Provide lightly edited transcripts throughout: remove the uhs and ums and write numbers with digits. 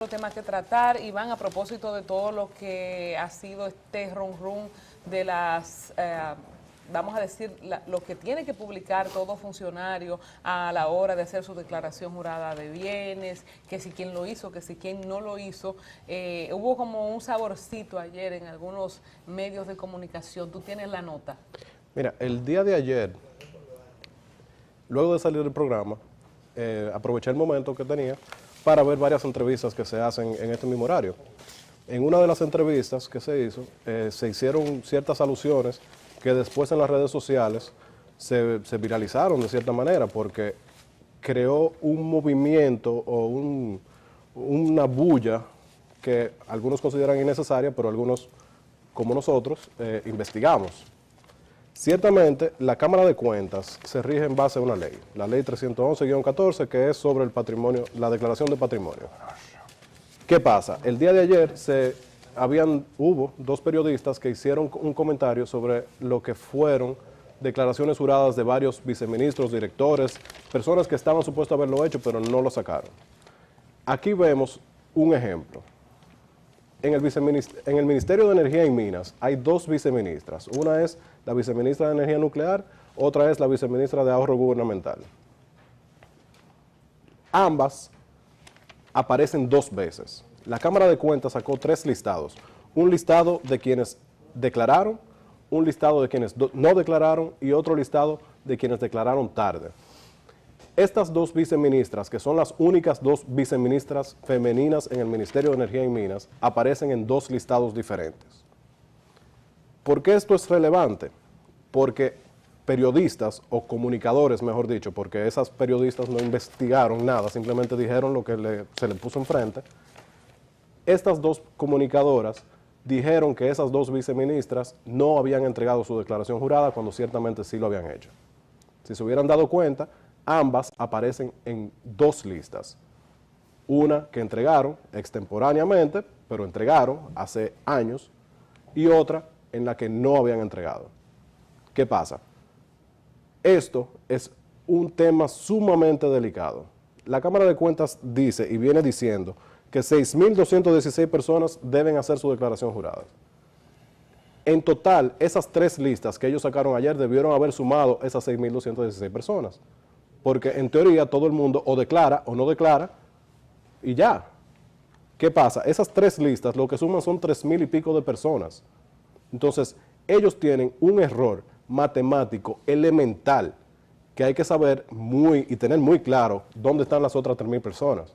temas que tratar, Iván, a propósito de todo lo que ha sido este run de las, vamos a decir, lo que tiene que publicar todo funcionario a la hora de hacer su declaración jurada de bienes, que si quien lo hizo, que si quien no lo hizo. Hubo como un saborcito ayer en algunos medios de comunicación. ¿Tú tienes la nota? Mira, el día de ayer, luego de salir del programa, aproveché el momento que tenía para ver varias entrevistas que se hacen en este mismo horario. En una de las entrevistas que se hizo, se hicieron ciertas alusiones que después en las redes sociales se viralizaron de cierta manera, porque creó un movimiento o una bulla que algunos consideran innecesaria, pero algunos, como nosotros, investigamos. Ciertamente, la Cámara de Cuentas se rige en base a una ley, la ley 311-14, que es sobre el patrimonio, la declaración de patrimonio. ¿Qué pasa? El día de ayer hubo dos periodistas que hicieron un comentario sobre lo que fueron declaraciones juradas de varios viceministros, directores, personas que estaban supuestos a haberlo hecho, pero no lo sacaron. Aquí vemos un ejemplo. En el Ministerio de Energía y Minas hay dos viceministras. Una es la viceministra de Energía Nuclear, otra es la viceministra de Ahorro Gubernamental. Ambas aparecen dos veces. La Cámara de Cuentas sacó tres listados. Un listado de quienes declararon, un listado de quienes no declararon y otro listado de quienes declararon tarde. Estas dos viceministras, que son las únicas dos viceministras femeninas en el Ministerio de Energía y Minas, aparecen en dos listados diferentes. ¿Por qué esto es relevante? Porque periodistas o comunicadores, mejor dicho, porque esas periodistas no investigaron nada, simplemente dijeron lo que se les puso enfrente. Estas dos comunicadoras dijeron que esas dos viceministras no habían entregado su declaración jurada cuando ciertamente sí lo habían hecho. Si se hubieran dado cuenta, ambas aparecen en dos listas. Una que entregaron extemporáneamente, pero entregaron hace años, y otra en la que no habían entregado. ¿Qué pasa? Esto es un tema sumamente delicado. La Cámara de Cuentas dice y viene diciendo que 6.216 personas deben hacer su declaración jurada. En total, esas tres listas que ellos sacaron ayer debieron haber sumado esas 6.216 personas. Porque en teoría todo el mundo o declara o no declara y ya. ¿Qué pasa? Esas tres listas lo que suman son 3.000 y pico de personas. Entonces, ellos tienen un error matemático elemental que hay que saber y tener muy claro dónde están las otras 3.000 personas.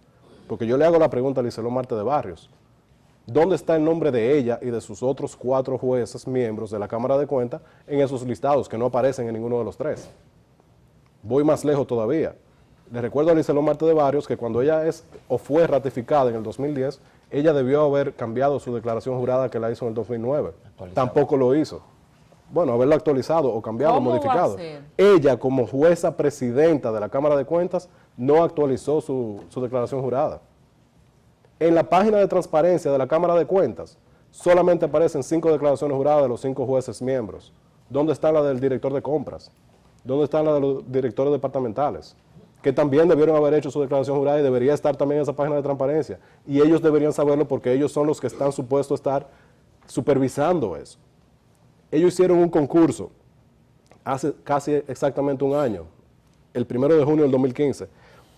Porque yo le hago la pregunta a Lizeló Marte de Barrios. ¿Dónde está el nombre de ella y de sus otros 4 jueces miembros de la Cámara de Cuentas en esos listados que no aparecen en ninguno de los tres? Voy más lejos todavía. Le recuerdo a Lizeló Marte de Barrios que cuando ella fue ratificada en el 2010, ella debió haber cambiado su declaración jurada que la hizo en el 2009. Tampoco lo hizo. Bueno, haberlo actualizado o cambiado o modificado. Ella, como jueza presidenta de la Cámara de Cuentas, no actualizó su declaración jurada. En la página de transparencia de la Cámara de Cuentas, solamente aparecen 5 declaraciones juradas de los 5 jueces miembros. ¿Dónde está la del director de compras? ¿Dónde están las de los directores departamentales? Que también debieron haber hecho su declaración jurada y debería estar también en esa página de transparencia. Y ellos deberían saberlo porque ellos son los que están supuestos a estar supervisando eso. Ellos hicieron un concurso hace casi exactamente un año, el 1 de junio del 2015,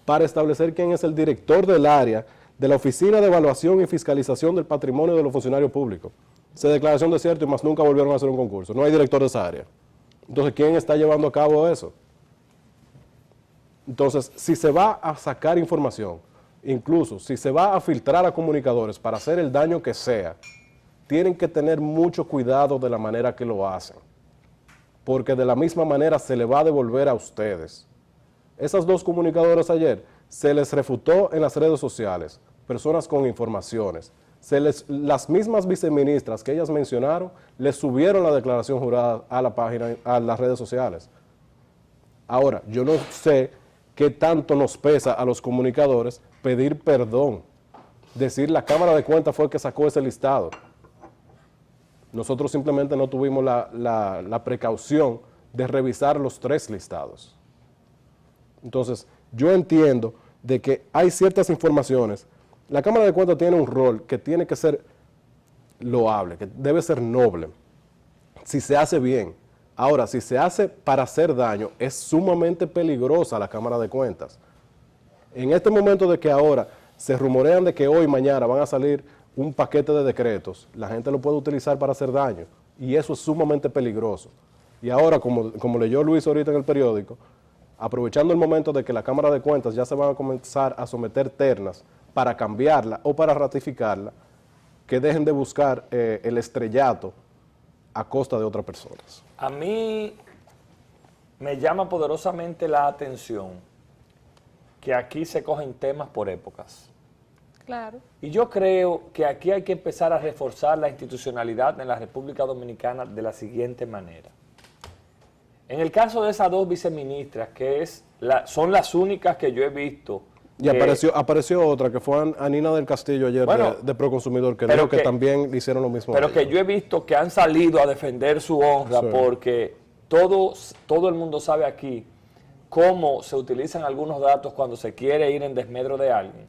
para establecer quién es el director del área de la Oficina de Evaluación y Fiscalización del Patrimonio de los Funcionarios Públicos. Se declararon desierto y más nunca volvieron a hacer un concurso. No hay director de esa área. Entonces, ¿quién está llevando a cabo eso? Entonces, si se va a sacar información, incluso si se va a filtrar a comunicadores para hacer el daño que sea, tienen que tener mucho cuidado de la manera que lo hacen, porque de la misma manera se le va a devolver a ustedes. Esas dos comunicadoras ayer se les refutó en las redes sociales, personas con informaciones. Las mismas viceministras que ellas mencionaron, les subieron la declaración jurada a la página, a las redes sociales. Ahora, yo no sé qué tanto nos pesa a los comunicadores pedir perdón, decir la Cámara de Cuentas fue el que sacó ese listado. Nosotros simplemente no tuvimos la precaución de revisar los 3 listados. Entonces, yo entiendo de que hay ciertas informaciones La Cámara de Cuentas tiene un rol que tiene que ser loable, que debe ser noble, si se hace bien. Ahora, si se hace para hacer daño, es sumamente peligrosa la Cámara de Cuentas. En este momento de que ahora se rumorean de que hoy, mañana van a salir un paquete de decretos, la gente lo puede utilizar para hacer daño, y eso es sumamente peligroso. Y ahora, como leyó Luis ahorita en el periódico, aprovechando el momento de que la Cámara de Cuentas ya se van a comenzar a someter ternas para cambiarla o para ratificarla, que dejen de buscar el estrellato a costa de otras personas. A mí me llama poderosamente la atención que aquí se cogen temas por épocas. Claro. Y yo creo que aquí hay que empezar a reforzar la institucionalidad en la República Dominicana de la siguiente manera. En el caso de esas dos viceministras, que son las únicas que yo he visto. Y apareció otra, que fue Anina del Castillo ayer, bueno, de Proconsumidor, que dijo que también le hicieron lo mismo. Pero que yo he visto que han salido a defender su honra, sí, porque todo el mundo sabe aquí cómo se utilizan algunos datos cuando se quiere ir en desmedro de alguien.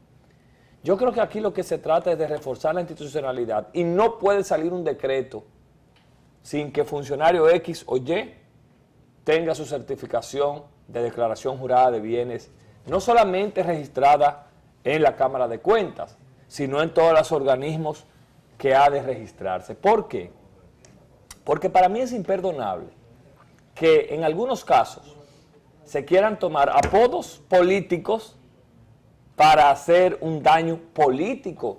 Yo creo que aquí lo que se trata es de reforzar la institucionalidad y no puede salir un decreto sin que funcionario X o Y tenga su certificación de declaración jurada de bienes, no solamente registrada en la Cámara de Cuentas, sino en todos los organismos que ha de registrarse. ¿Por qué? Porque para mí es imperdonable que en algunos casos se quieran tomar apodos políticos para hacer un daño político,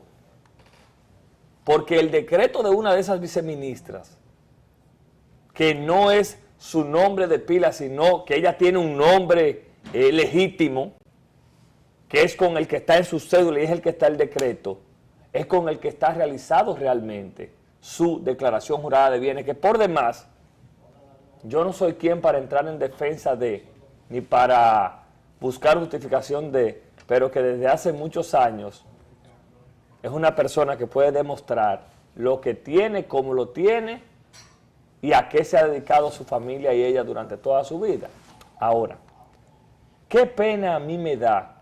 porque el decreto de una de esas viceministras, que no es su nombre de pila, sino que ella tiene un nombre legítimo, que es con el que está en su cédula y es el que está el decreto, es con el que está realizado realmente su declaración jurada de bienes, que por demás, yo no soy quien para entrar en defensa de, ni para buscar justificación de, pero que desde hace muchos años es una persona que puede demostrar lo que tiene, cómo lo tiene y a qué se ha dedicado su familia y ella durante toda su vida. Ahora, qué pena a mí me da,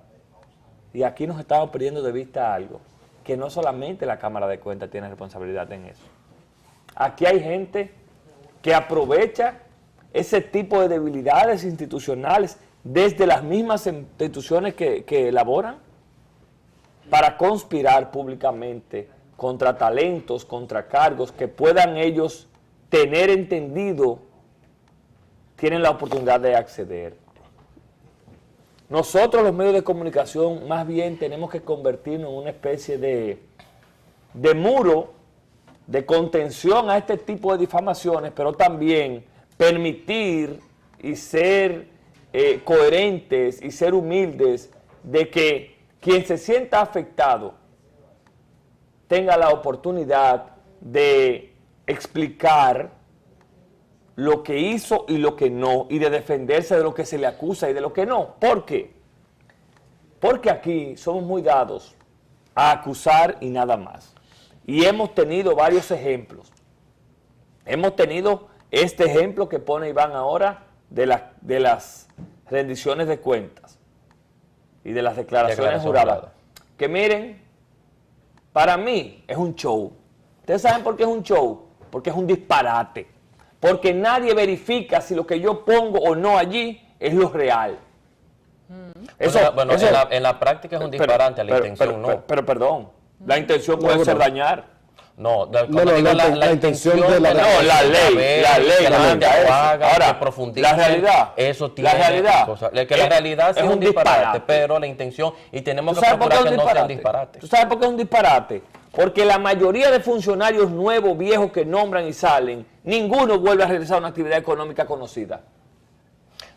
y aquí nos estamos perdiendo de vista algo, que no solamente la Cámara de Cuentas tiene responsabilidad en eso. Aquí hay gente que aprovecha ese tipo de debilidades institucionales desde las mismas instituciones que elaboran para conspirar públicamente contra talentos, contra cargos que puedan ellos tener entendido, tienen la oportunidad de acceder. Nosotros los medios de comunicación más bien tenemos que convertirnos en una especie de muro de contención a este tipo de difamaciones, pero también permitir y ser coherentes y ser humildes de que quien se sienta afectado tenga la oportunidad de explicar lo que hizo y lo que no, y de defenderse de lo que se le acusa y de lo que no. ¿Por qué? Porque aquí somos muy dados a acusar y nada más. Y hemos tenido varios ejemplos. Hemos tenido este ejemplo que pone Iván ahora de las rendiciones de cuentas y de las declaraciones juradas. Que miren, para mí es un show. ¿Ustedes saben por qué es un show? Porque es un disparate. Porque nadie verifica si lo que yo pongo o no allí es lo real. Eso, en la práctica es un disparate, la intención no. Pero perdón, la intención puede ser dañar. No, la intención de la ley, ahora, profundizar, la realidad, eso tiene cosas, que la realidad sí es un disparate, pero la intención, y tenemos que procurar que no sea un disparate. ¿Tú sabes por qué es un disparate? Porque la mayoría de funcionarios nuevos, viejos que nombran y salen, ninguno vuelve a realizar una actividad económica conocida.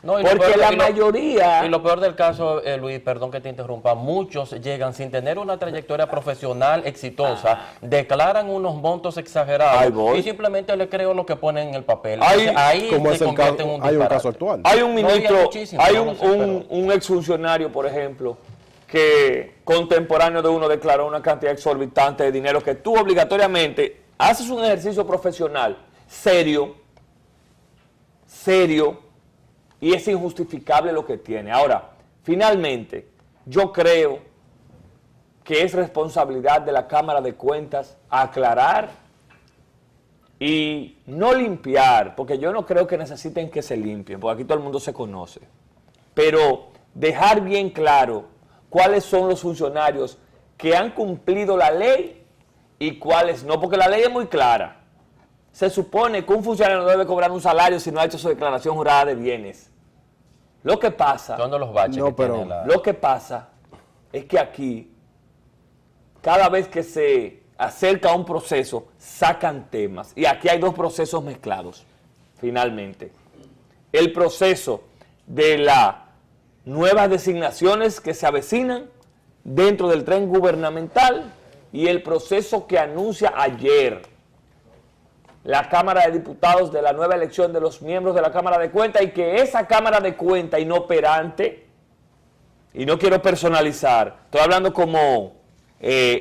No, porque la mayoría... Y lo peor del caso, Luis, perdón que te interrumpa, muchos llegan sin tener una trayectoria profesional exitosa, declaran unos montos exagerados y simplemente le creo lo que ponen en el papel. Ahí se convierte en un disparate. Hay un caso actual. Hay un ministro, hay un exfuncionario, por ejemplo, que contemporáneo de uno declaró una cantidad exorbitante de dinero que tú obligatoriamente haces un ejercicio profesional serio, y es injustificable lo que tiene. Ahora, finalmente, yo creo que es responsabilidad de la Cámara de Cuentas aclarar y no limpiar, porque yo no creo que necesiten que se limpien, porque aquí todo el mundo se conoce, pero dejar bien claro cuáles son los funcionarios que han cumplido la ley y cuáles no, porque la ley es muy clara. Se supone que un funcionario no debe cobrar un salario si no ha hecho su declaración jurada de bienes. Lo que pasa, los baches No, que pero- tiene la... lo que pasa es que aquí, cada vez que se acerca a un proceso, sacan temas. Y aquí hay dos procesos mezclados, finalmente. El proceso de las nuevas designaciones que se avecinan dentro del tren gubernamental y el proceso que anuncia ayer la Cámara de Diputados de la nueva elección de los miembros de la Cámara de Cuentas, y que esa Cámara de Cuentas inoperante, y no quiero personalizar, estoy hablando como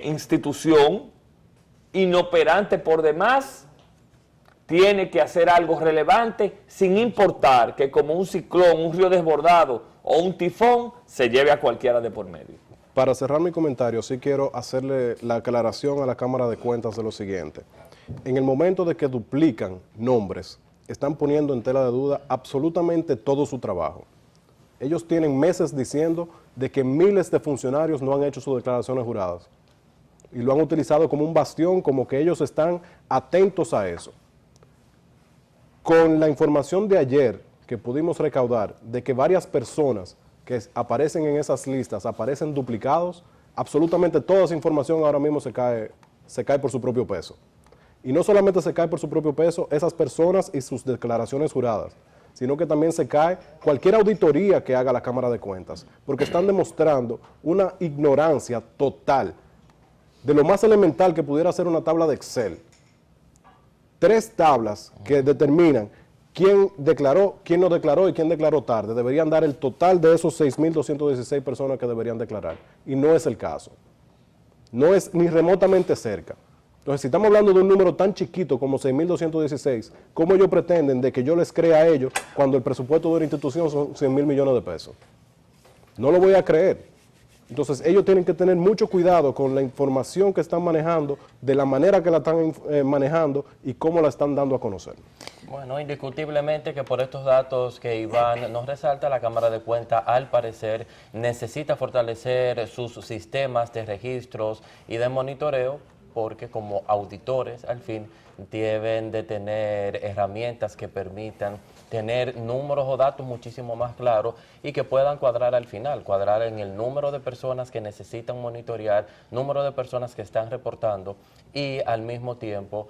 institución inoperante por demás, tiene que hacer algo relevante sin importar que como un ciclón, un río desbordado o un tifón se lleve a cualquiera de por medio. Para cerrar mi comentario, sí quiero hacerle la aclaración a la Cámara de Cuentas de lo siguiente. En el momento de que duplican nombres, están poniendo en tela de duda absolutamente todo su trabajo. Ellos tienen meses diciendo de que miles de funcionarios no han hecho sus declaraciones juradas. Y lo han utilizado como un bastión, como que ellos están atentos a eso. Con la información de ayer que pudimos recaudar de que varias personas que aparecen en esas listas aparecen duplicados, absolutamente toda esa información ahora mismo se cae por su propio peso. Y no solamente se cae por su propio peso esas personas y sus declaraciones juradas, sino que también se cae cualquier auditoría que haga la Cámara de Cuentas, porque están demostrando una ignorancia total de lo más elemental que pudiera ser una tabla de Excel. 3 tablas que determinan quién declaró, quién no declaró y quién declaró tarde. Deberían dar el total de esos 6.216 personas que deberían declarar. Y no es el caso. No es ni remotamente cerca. Entonces, si estamos hablando de un número tan chiquito como 6.216, ¿cómo ellos pretenden de que yo les crea a ellos cuando el presupuesto de una institución son 100.000 millones de pesos? No lo voy a creer. Entonces, ellos tienen que tener mucho cuidado con la información que están manejando, de la manera que la están manejando y cómo la están dando a conocer. Bueno, indiscutiblemente que por estos datos que Iván nos resalta, la Cámara de Cuentas, al parecer, necesita fortalecer sus sistemas de registros y de monitoreo, porque como auditores, al fin, deben de tener herramientas que permitan tener números o datos muchísimo más claros y que puedan cuadrar al final, cuadrar en el número de personas que necesitan monitorear, número de personas que están reportando y al mismo tiempo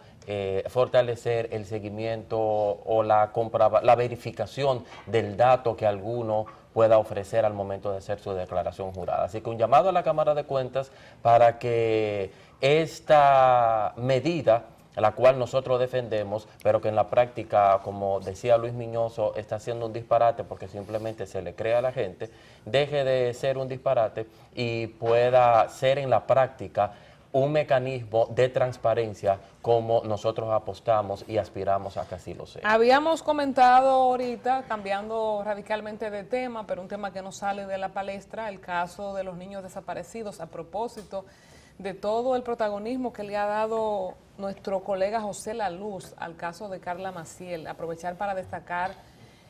fortalecer el seguimiento o la verificación del dato que alguno pueda ofrecer al momento de hacer su declaración jurada. Así que un llamado a la Cámara de Cuentas para que esta medida, la cual nosotros defendemos, pero que en la práctica, como decía Luis Miñoso, está haciendo un disparate porque simplemente se le cree a la gente, deje de ser un disparate y pueda ser en la práctica un mecanismo de transparencia como nosotros apostamos y aspiramos a que así lo sea. Habíamos comentado ahorita, cambiando radicalmente de tema, pero un tema que no sale de la palestra, el caso de los niños desaparecidos, a propósito de todo el protagonismo que le ha dado nuestro colega José La Luz al caso de Carla Maciel. Aprovechar para destacar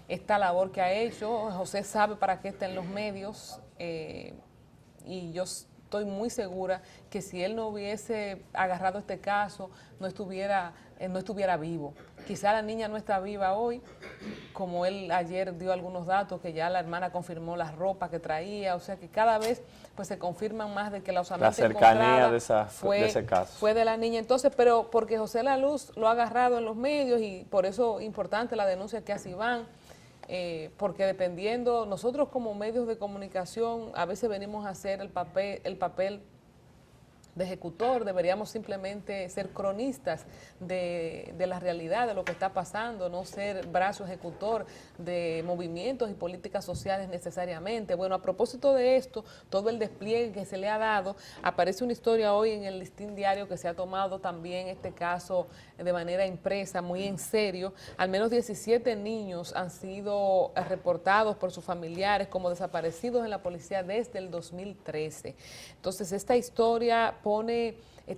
esta labor que ha hecho. José sabe para qué está en los medios y yo estoy muy segura que si él no hubiese agarrado este caso, no estuviera vivo. Quizá la niña no está viva hoy, como él ayer dio algunos datos, que ya la hermana confirmó la ropa que traía, o sea que cada vez pues se confirman más de que la osamenta cercanía de ese caso fue de la niña. Entonces, pero porque José La Luz lo ha agarrado en los medios y por eso importante la denuncia que hace Iván, porque dependiendo, nosotros como medios de comunicación a veces venimos a hacer el papel de ejecutor, deberíamos simplemente ser cronistas de la realidad, de lo que está pasando, no ser brazo ejecutor de movimientos y políticas sociales necesariamente. Bueno, a propósito de esto, todo el despliegue que se le ha dado, aparece una historia hoy en el Listín Diario que se ha tomado también este caso de manera impresa, muy en serio. Al menos 17 niños han sido reportados por sus familiares como desaparecidos en la policía desde el 2013. Entonces, esta historia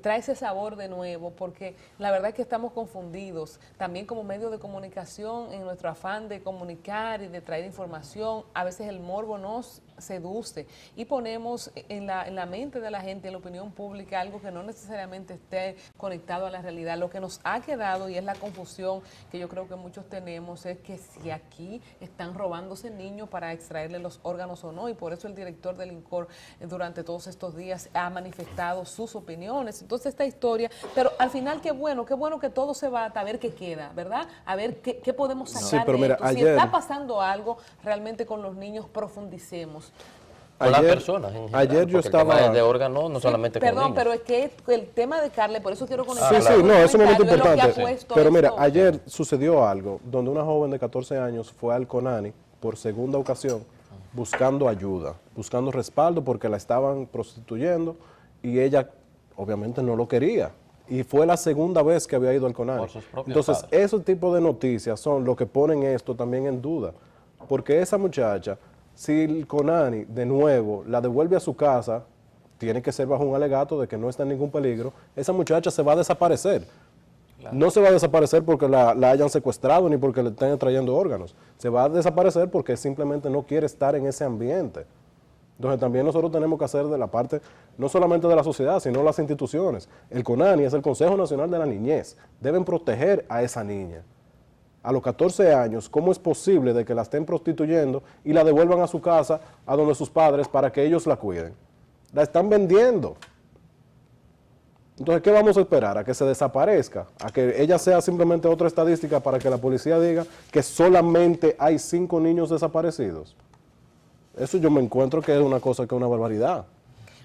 trae ese sabor de nuevo, porque la verdad es que estamos confundidos, también como medio de comunicación, en nuestro afán de comunicar y de traer información. A veces el morbo nos seduce y ponemos en la mente de la gente, en la opinión pública, algo que no necesariamente esté conectado a la realidad. Lo que nos ha quedado, y es la confusión que yo creo que muchos tenemos, es que si aquí están robándose niños para extraerle los órganos o no, y por eso el director del INCOR durante todos estos días ha manifestado sus opiniones. Entonces, esta historia, pero al final qué bueno que todo se va a ver qué queda, ¿verdad? A ver qué podemos sacar sí, pero de mira, esto. ayer, si está pasando algo realmente con los niños, profundicemos. Con las personas en general, ayer yo estaba... El tema de órganos, no solamente con Perdón, niños. pero es que el tema de Carle, por eso quiero conectar. Sí, no, es un momento importante. Pero mira, esto. ayer sucedió algo donde una joven de 14 años fue al CONANI por segunda ocasión buscando ayuda, buscando respaldo porque la estaban prostituyendo y ella obviamente no lo quería. Y fue la segunda vez que había ido al CONANI. Por sus propios Entonces, padres. esos tipos de noticias son lo que ponen esto también en duda. Porque esa muchacha, si el CONANI de nuevo la devuelve a su casa, tiene que ser bajo un alegato de que no está en ningún peligro, esa muchacha se va a desaparecer. Claro. No se va a desaparecer porque la hayan secuestrado ni porque le estén trayendo órganos. Se va a desaparecer porque simplemente no quiere estar en ese ambiente. Entonces también nosotros tenemos que hacer de la parte, no solamente de la sociedad, sino las instituciones. El CONANI es el Consejo Nacional de la Niñez. Deben proteger a esa niña. A los 14 años, ¿cómo es posible de que la estén prostituyendo y la devuelvan a su casa, a donde sus padres, para que ellos la cuiden? La están vendiendo. Entonces, ¿qué vamos a esperar? ¿A que se desaparezca? ¿A que ella sea simplemente otra estadística para que la policía diga que solamente hay 5 niños desaparecidos? Eso yo me encuentro que es una cosa que es una barbaridad.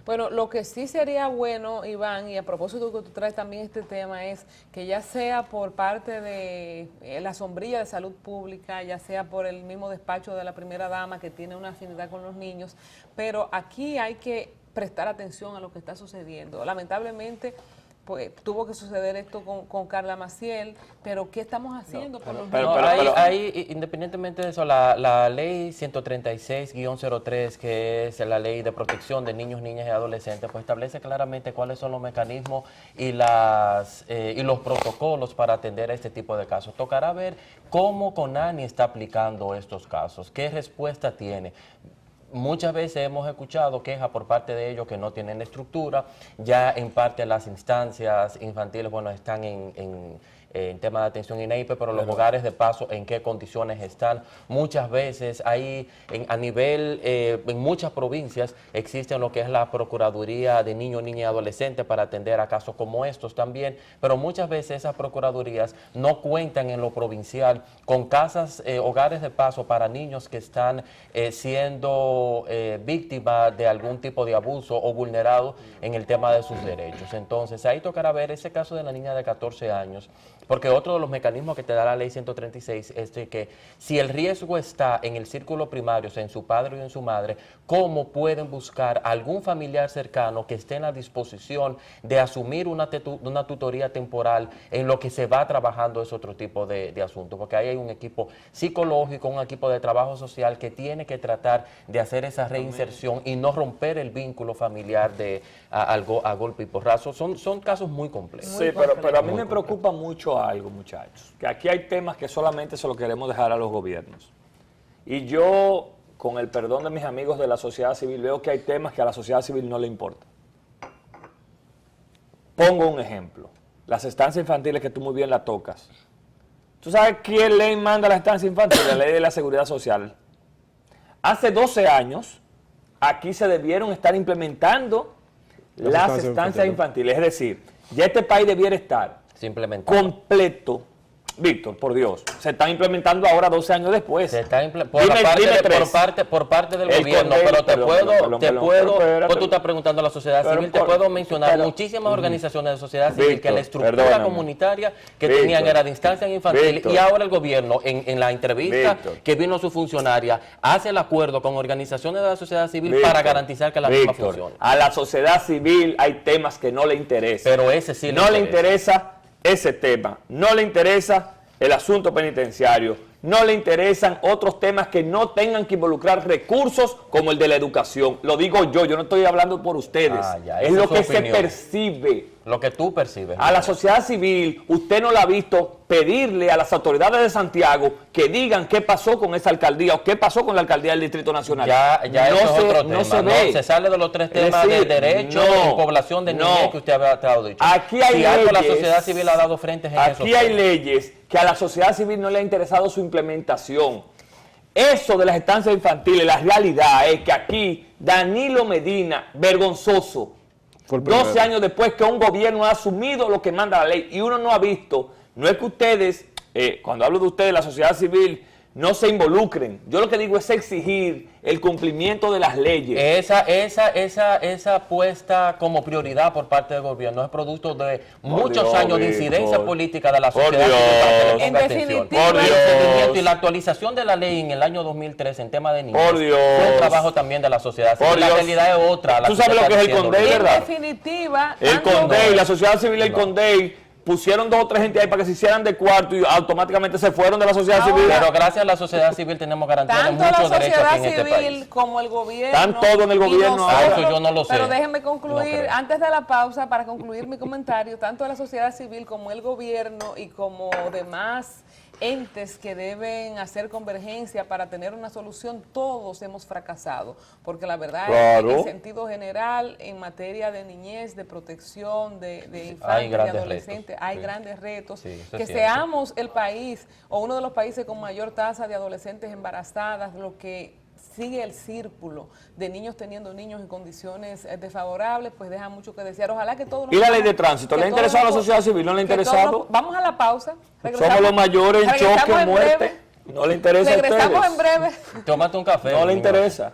Bueno, lo que sí sería bueno, Iván, y a propósito que tú traes también este tema, es que ya sea por parte de la sombrilla de salud pública, ya sea por el mismo despacho de la primera dama que tiene una afinidad con los niños, pero aquí hay que prestar atención a lo que está sucediendo. Lamentablemente, pues tuvo que suceder esto con Carla Maciel, pero ¿qué estamos haciendo por los niños? Ahí, independientemente de eso, la ley 136-03, que es la ley de protección de niños, niñas y adolescentes, pues establece claramente cuáles son los mecanismos y los protocolos para atender a este tipo de casos. Tocará ver cómo CONANI está aplicando estos casos, qué respuesta tiene. Muchas veces hemos escuchado quejas por parte de ellos que no tienen estructura, ya en parte las instancias infantiles, bueno, están en tema de atención INEIPE, pero los hogares de paso, ¿en qué condiciones están? Muchas veces hay, a nivel, en muchas provincias existe lo que es la Procuraduría de Niños, Niñas y Adolescentes para atender a casos como estos también, pero muchas veces esas procuradurías no cuentan en lo provincial con casas, hogares de paso para niños que están siendo víctimas de algún tipo de abuso o vulnerados en el tema de sus derechos. Entonces, ahí tocará ver ese caso de la niña de 14 años, porque otro de los mecanismos que te da la ley 136 es de que si el riesgo está en el círculo primario, o sea, en su padre o en su madre, ¿cómo pueden buscar algún familiar cercano que esté en la disposición de asumir una tutoría temporal en lo que se va trabajando ese otro tipo de asuntos? Porque ahí hay un equipo psicológico, un equipo de trabajo social que tiene que tratar de hacer esa reinserción y no romper el vínculo familiar a golpe y porrazo. Son casos muy complejos. Sí, pero a mí me preocupa mucho algo, muchachos, que aquí hay temas que solamente se lo queremos dejar a los gobiernos. Y yo, con el perdón de mis amigos de la sociedad civil, veo que hay temas que a la sociedad civil no le importan. Pongo un ejemplo. Las estancias infantiles, que tú muy bien la tocas. ¿Tú sabes qué ley manda la estancia infantil? La ley de la seguridad social. Hace 12 años, aquí se debieron estar implementando las estancias infantiles. Es decir, ya este país debiera estar completo Víctor, por Dios, se están implementando ahora 12 años después. Se está por parte del gobierno, pero tú estás preguntando a la sociedad civil, te puedo mencionar muchísimas organizaciones de sociedad civil que la estructura comunitaria que tenían era de instancia infantil y ahora el gobierno en la entrevista que vino su funcionaria hace el acuerdo con organizaciones de la sociedad civil para garantizar que la misma funcione. A la sociedad civil hay temas que no le interesan. Pero ese sí no le interesa ese tema, no le interesa el asunto penitenciario, no le interesan otros temas que no tengan que involucrar recursos como el de la educación. Lo digo yo no estoy hablando por ustedes, es lo que se percibe. Lo que tú percibes. A la sociedad civil, usted no la ha visto pedirle a las autoridades de Santiago que digan qué pasó con esa alcaldía o qué pasó con la alcaldía del Distrito Nacional. Ya eso es otro tema. Se sale de los tres temas de derecho, población de niñez que usted había dicho. Aquí hay leyes, la sociedad civil ha dado frente en eso. Aquí hay leyes que a la sociedad civil no le ha interesado su implementación. Eso de las estancias infantiles, la realidad es que aquí Danilo Medina, vergonzoso, 12 años después que un gobierno ha asumido lo que manda la ley y uno no ha visto, no es que ustedes, cuando hablo de ustedes, la sociedad civil, no se involucren. Yo lo que digo es exigir el cumplimiento de las leyes. Esa puesta como prioridad por parte del gobierno es producto de muchos años de incidencia política de la sociedad civil. En definitiva, y la actualización de la ley en el año 2003 en tema de niños fue un trabajo también de la sociedad civil. La realidad es otra. Tú sabes lo que es el CONDEI, ¿verdad? En definitiva, el CONDEI, la sociedad civil, el CONDEI, pusieron 2 o 3 gente ahí para que se hicieran de cuarto y automáticamente se fueron de la sociedad civil. Pero gracias a la sociedad civil tenemos garantía de muchos derechos aquí en este país. Tanto la sociedad civil como el gobierno. Están todos en el gobierno. Eso yo no lo sé. Pero déjenme concluir, antes de la pausa, para concluir mi comentario, tanto la sociedad civil como el gobierno y como demás entes que deben hacer convergencia para tener una solución, todos hemos fracasado, porque la verdad es que en sentido general, en materia de niñez, de protección, de infantes, de adolescentes, hay grandes retos, que seamos el país o uno de los países con mayor tasa de adolescentes embarazadas, lo que sigue el círculo de niños teniendo niños en condiciones desfavorables, pues deja mucho que desear. Ojalá que todos... ¿Y la ley de tránsito? ¿Le ha interesado a la sociedad civil? ¿No le ha interesado? Vamos a la pausa. Somos los mayores en choque, muerte. No le interesa a ustedes. Regresamos en breve. Tómate un café. No le interesa.